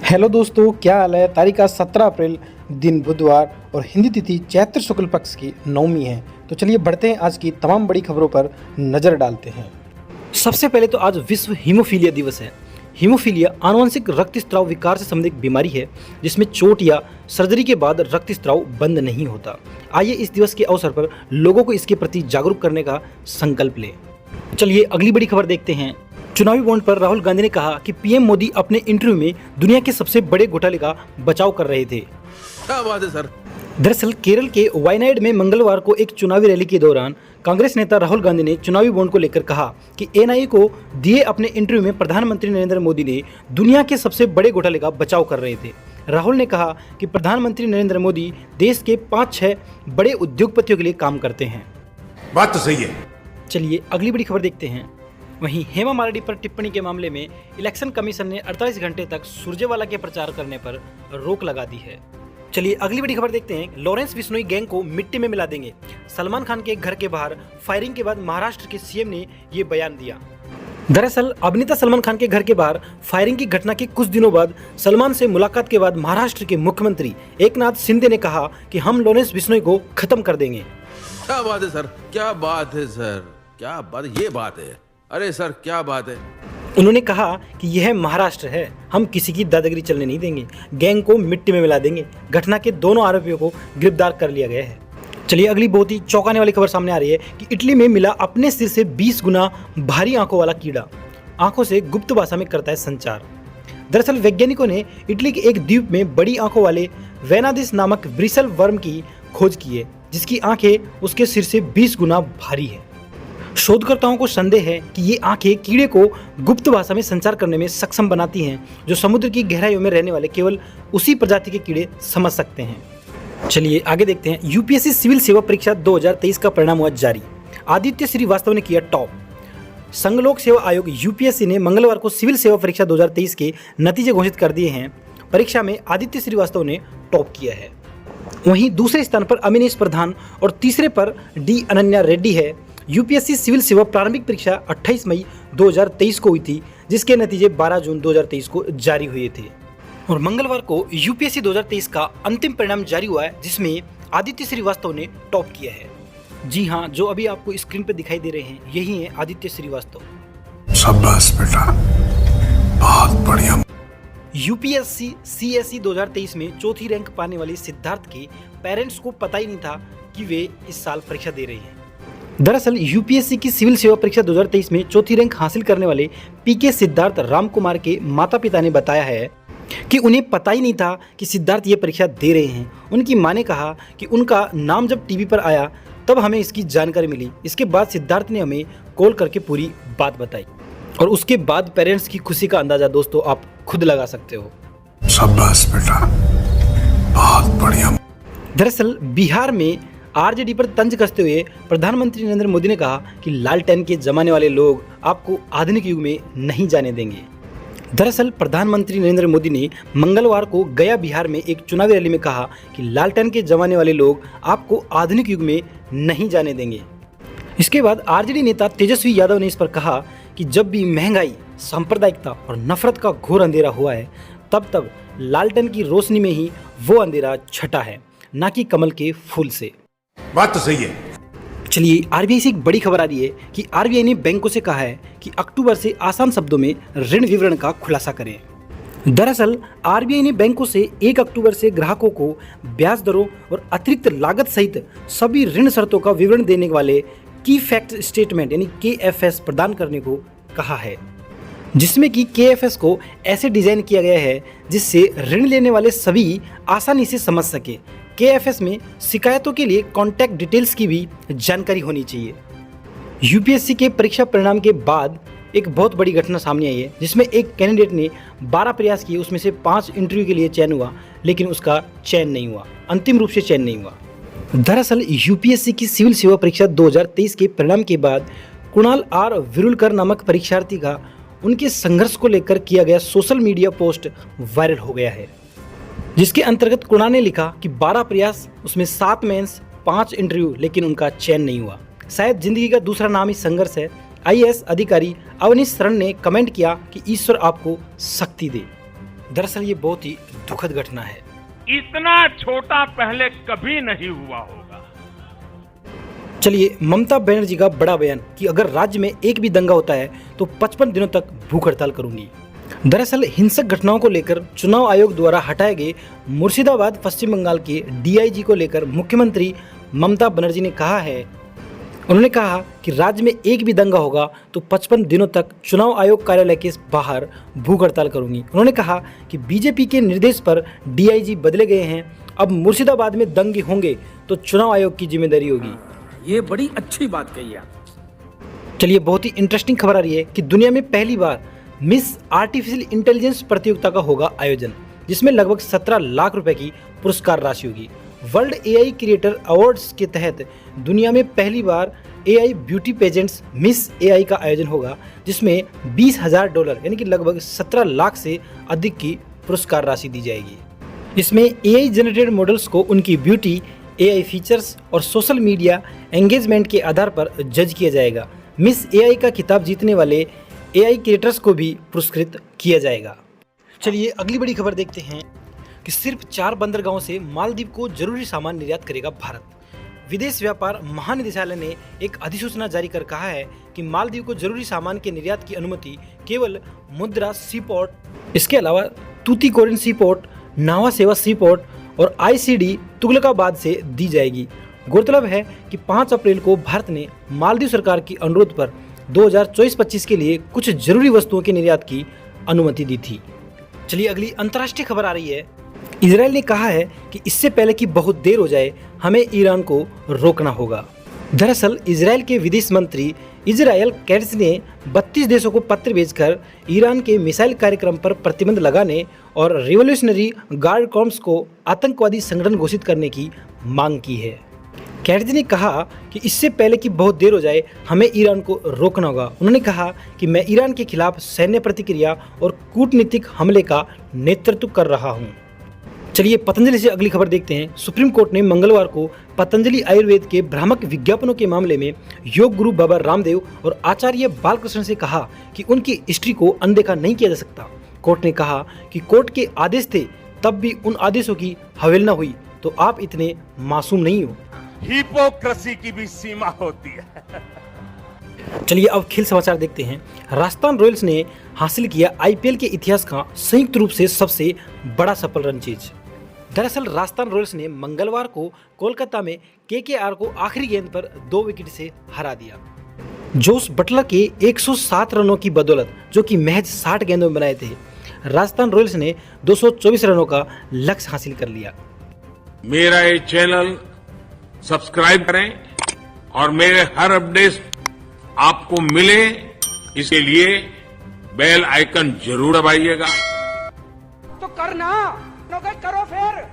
Hello दोस्तों, क्या हाल है। तारीख आज 17 अप्रैल, दिन बुधवार और हिंदी तिथि चैत्र शुक्ल पक्ष की नवमी है। तो चलिए बढ़ते हैं, आज की तमाम बड़ी खबरों पर नज़र डालते हैं। सबसे पहले तो आज विश्व हीमोफीलिया दिवस है। हीमोफीलिया आनुवंशिक रक्तस्राव विकार से संबंधित एक बीमारी है जिसमें चोट या सर्जरी के बाद रक्तस्राव बंद नहीं होता। आइए इस दिवस के अवसर पर लोगों को इसके प्रति जागरूक करने का संकल्प लें। चलिए अगली बड़ी खबर देखते हैं। चुनावी बॉन्ड पर राहुल गांधी ने कहा कि पीएम मोदी अपने इंटरव्यू में दुनिया के सबसे बड़े घोटाले का बचाव कर रहे थे। क्या बात है सर। दरअसल केरल के वायनाड में मंगलवार को एक चुनावी रैली के दौरान कांग्रेस नेता राहुल गांधी ने चुनावी बॉन्ड को लेकर कहा कि एनआईए को दिए अपने इंटरव्यू में प्रधानमंत्री नरेंद्र मोदी ने दुनिया के सबसे बड़े घोटाले का बचाव कर रहे थे। राहुल ने कहा कि प्रधानमंत्री नरेंद्र मोदी देश के 5-6 बड़े उद्योगपतियों के लिए काम करते हैं। बात तो सही है। चलिए अगली बड़ी खबर देखते हैं। वहीं हेमा मालिनी पर टिप्पणी के मामले में इलेक्शन कमीशन ने 48 घंटे तक सुरजेवाला के प्रचार करने पर रोक लगा दी है। चलिए अगली बड़ी खबर देखते हैं। लॉरेंस बिश्नोई गैंग को मिट्टी में मिला देंगे। सलमान खान के घर के बाहर फायरिंग के बाद महाराष्ट्र के सीएम ने ये बयान दिया। दरअसल अभिनेता सलमान खान के घर के बाहर फायरिंग की घटना के कुछ दिनों बाद सलमान से मुलाकात के बाद महाराष्ट्र के मुख्यमंत्री एकनाथ शिंदे ने कहा कि हम लॉरेंस बिश्नोई को खत्म कर देंगे। क्या बात है सर, क्या बात है सर, क्या बात है, ये बात है। अरे सर क्या बात है। उन्होंने कहा कि यह महाराष्ट्र है, हम किसी की दादागिरी चलने नहीं देंगे, गैंग को मिट्टी में मिला देंगे। घटना के दोनों आरोपियों को गिरफ्तार कर लिया गया है। चलिए अगली बहुत ही चौंकाने वाली खबर सामने आ रही है कि इटली में मिला अपने सिर से 20 गुना भारी आंखों वाला कीड़ा। आंखों से गुप्त भाषा में करता है संचार। दरअसल वैज्ञानिकों ने इटली के एक द्वीप में बड़ी आंखों वाले वेनादिस नामक ब्रिसल वर्म की खोज की है, जिसकी आंखें उसके सिर से 20 गुना भारी है। शोधकर्ताओं को संदेह है कि ये आंखें कीड़े को गुप्त भाषा में संचार करने में सक्षम बनाती हैं, जो समुद्र की गहराइयों में रहने वाले केवल उसी प्रजाति के कीड़े समझ सकते हैं। चलिए आगे देखते हैं। यूपीएससी सिविल सेवा परीक्षा 2023 का परिणाम हुआ जारी। आदित्य श्रीवास्तव ने किया टॉप। संघ लोक सेवा आयोग यूपीएससी ने मंगलवार को सिविल सेवा परीक्षा 2023 के नतीजे घोषित कर दिए हैं। परीक्षा में आदित्य श्रीवास्तव ने टॉप किया है। वहीं दूसरे स्थान पर अमिनेश प्रधान और तीसरे पर डी अनन्या रेड्डी है। यूपीएससी सिविल सेवा प्रारंभिक परीक्षा 28 मई 2023 को हुई थी, जिसके नतीजे 12 जून 2023 को जारी हुए थे। और मंगलवार को यूपीएससी 2023 का अंतिम परिणाम जारी हुआ है, जिसमें आदित्य श्रीवास्तव ने टॉप किया है। जी हाँ, जो अभी आपको स्क्रीन पर दिखाई दे रहे हैं यही है आदित्य श्रीवास्तव। शाबाश बेटा, बहुत बढ़िया। यूपीएससी सीएसई 2023 में चौथी रैंक पाने वाली सिद्धार्थ के पेरेंट्स को पता ही नहीं था कि वे इस साल परीक्षा दे रहे हैं। दरअसल यूपीएससी की सिविल सेवा परीक्षा 2023 में चौथी रैंक हासिल करने वाले पीके सिद्धार्थ राम कुमार के माता पिता ने बताया है कि उन्हें पता ही नहीं था कि सिद्धार्थ ये परीक्षा दे रहे हैं। उनकी मां ने कहा कि उनका नाम जब टीवी पर आया तब हमें इसकी जानकारी मिली। इसके बाद सिद्धार्थ ने हमें कॉल करके पूरी बात बताई और उसके बाद पेरेंट्स की खुशी का अंदाजा दोस्तों आप खुद लगा सकते हो। शाबाश बेटा, बहुत बढ़िया। दरअसल बिहार में आरजेडी पर तंज कसते हुए प्रधानमंत्री नरेंद्र मोदी ने कहा कि लालटेन के जमाने वाले लोग आपको आधुनिक युग में नहीं जाने देंगे। दरअसल प्रधानमंत्री नरेंद्र मोदी ने मंगलवार को गया बिहार में एक चुनावी रैली में कहा कि लालटेन के जमाने वाले लोग आपको आधुनिक युग में नहीं जाने देंगे। इसके बाद आरजेडी नेता तेजस्वी यादव ने इस पर कहा कि जब भी महंगाई, सांप्रदायिकता और नफरत का घोर अंधेरा हुआ है तब लालटेन की रोशनी में ही वो अंधेरा छटा है, ना कि कमल के फूल से। बात तो सही है। चलिए आरबीआई से एक बड़ी खबर आ रही है कि आरबीआई ने बैंकों से कहा है कि अक्टूबर से आसान शब्दों में ऋण विवरण का खुलासा करें। दरअसल आरबीआई ने बैंकों से 1 अक्टूबर से ग्राहकों को ब्याज दरों और अतिरिक्त लागत सहित सभी ऋण शर्तों का विवरण देने वाले की फैक्ट स्टेटमेंट यानी केएफएस प्रदान करने को कहा है, जिसमें कि केएफएस को ऐसे डिजाइन किया गया है जिससे ऋण लेने वाले सभी आसानी से समझ सके। केएफएस में शिकायतों के लिए कॉन्टैक्ट डिटेल्स की भी जानकारी होनी चाहिए। यूपीएससी के परीक्षा परिणाम के बाद एक बहुत बड़ी घटना सामने आई है, जिसमें एक कैंडिडेट ने 12 प्रयास किए, उसमें से 5 इंटरव्यू के लिए चयन हुआ, लेकिन उसका चयन नहीं हुआ, अंतिम रूप से चयन नहीं हुआ। दरअसल यूपीएससी की सिविल सेवा परीक्षा 2023 के परिणाम के बाद कुणाल आर विरुलकर नामक परीक्षार्थी का उनके संघर्ष को लेकर किया गया सोशल मीडिया पोस्ट वायरल हो गया है, जिसके अंतर्गत कुणाल ने लिखा कि 12 प्रयास, उसमें 7 मेंस, 5 इंटरव्यू, लेकिन उनका चयन नहीं हुआ। शायद जिंदगी का दूसरा नाम ही संघर्ष है। आईएएस अधिकारी अवनीश शरण ने कमेंट किया कि ईश्वर आपको शक्ति दे। दरअसल ये बहुत ही दुखद घटना है। इतना छोटा पहले कभी नहीं हुआ होगा। चलिए, ममता बनर्जी का बड़ा बयान कि अगर राज्य में एक भी दंगा होता है तो 55 दिनों तक भूख हड़ताल करूंगी। दरअसल हिंसक घटनाओं को लेकर चुनाव आयोग द्वारा हटाए गए मुर्शिदाबाद पश्चिम बंगाल के डीआईजी को लेकर मुख्यमंत्री ममता बनर्जी ने कहा है, उन्होंने कहा कि राज्य में एक भी दंगा होगा तो 55 दिनों तक चुनाव आयोग कार्यालय के बाहर भूख हड़ताल करूंगी। उन्होंने कहा कि बीजेपी के निर्देश पर डीआईजी बदले गए हैं, अब मुर्शिदाबाद में दंगे होंगे तो चुनाव आयोग की जिम्मेदारी होगी। ये बड़ी अच्छी बात कही आप। चलिए, बहुत ही इंटरेस्टिंग खबर आ रही है कि दुनिया में पहली बार मिस आर्टिफिशियल इंटेलिजेंस प्रतियोगिता का होगा आयोजन, जिसमें लगभग 17 लाख रुपए की पुरस्कार राशि होगी। वर्ल्ड एआई क्रिएटर अवार्ड्स के तहत दुनिया में पहली बार AI beauty pageants miss AI का आयोजन होगा, जिसमें $20,000 यानी कि लगभग 17 लाख से अधिक की पुरस्कार राशि दी जाएगी। इसमें एआई जनरेटेड मॉडल्स को उनकी ब्यूटी, एआई फीचर्स और सोशल मीडिया एंगेजमेंट के आधार पर जज किया जाएगा। मिस एआई का खिताब जीतने वाले एआई क्रिएटर्स को भी पुरस्कृत किया जाएगा। चलिए, अगली बड़ी खबर देखते हैं कि सिर्फ 4 बंदरगाहों से मालदीव को जरूरी सामान निर्यात करेगा भारत। विदेश व्यापार महानिदेशालय ने एक अधिसूचना जारी कर कहा है कि मालदीव को जरूरी सामान के निर्यात की अनुमति केवल मुद्रा सी पोर्ट, इसके अलावा तूतीकोरिन सी पोर्ट, नावा सेवा सी पोर्ट और आईसीडी तुगलकाबाद से दी जाएगी। गौरतलब है कि 5 अप्रैल को भारत ने मालदीव सरकार की अनुरोध पर 2024-25 के लिए कुछ जरूरी वस्तुओं के निर्यात की अनुमति दी थी। चलिए, अगली अंतर्राष्ट्रीय खबर आ रही है। इजराइल ने कहा है कि इससे पहले कि बहुत देर हो जाए हमें ईरान को रोकना होगा। दरअसल इजराइल के विदेश मंत्री इजराइल कैट्ज ने 32 देशों को पत्र भेजकर ईरान के मिसाइल कार्यक्रम पर प्रतिबंध लगाने और रिवोल्यूशनरी गार्ड कॉर्प्स को आतंकवादी संगठन घोषित करने की मांग की है। कैट्ज ने कहा कि इससे पहले कि बहुत देर हो जाए हमें ईरान को रोकना होगा। उन्होंने कहा कि मैं ईरान के खिलाफ सैन्य प्रतिक्रिया और कूटनीतिक हमले का नेतृत्व कर रहा हूं। चलिए, पतंजलि से अगली खबर देखते हैं। सुप्रीम कोर्ट ने मंगलवार को पतंजलि आयुर्वेद के भ्रामक विज्ञापनों के मामले में योग गुरु बाबा रामदेव और आचार्य बालकृष्ण से कहा कि उनकी हिस्ट्री को अनदेखा नहीं किया जा सकता। कोर्ट ने कहा कि कोर्ट के आदेश थे, तब भी उन आदेशों की अवहेलना हुई तो आप इतने मासूम नहीं हो। हिपोक्रेसी की भी सीमा होती है। चलिए, अब खेल समाचार देखते हैं। राजस्थान रॉयल्स ने हासिल किया आईपीएल के इतिहास का संयुक्त रूप से सबसे बड़ा सफल रन चेज। दरअसल राजस्थान रॉयल्स ने मंगलवार को कोलकाता में केकेआर को आखिरी गेंद पर 2 विकेट से हरा दिया। जोस बटलर के 107 रनों की बदौलत, जो कि महज 60 गेंदों में बनाए थे, राजस्थान रॉयल्स ने 224 रनों का लक्ष्य हासिल कर लिया। मेरा ये चैनल सब्सक्राइब करें और मेरे हर अपडेट आपको मिले, इसके लिए बेल आइकन जरूर दबाइएगा। तो करना, करो फिर।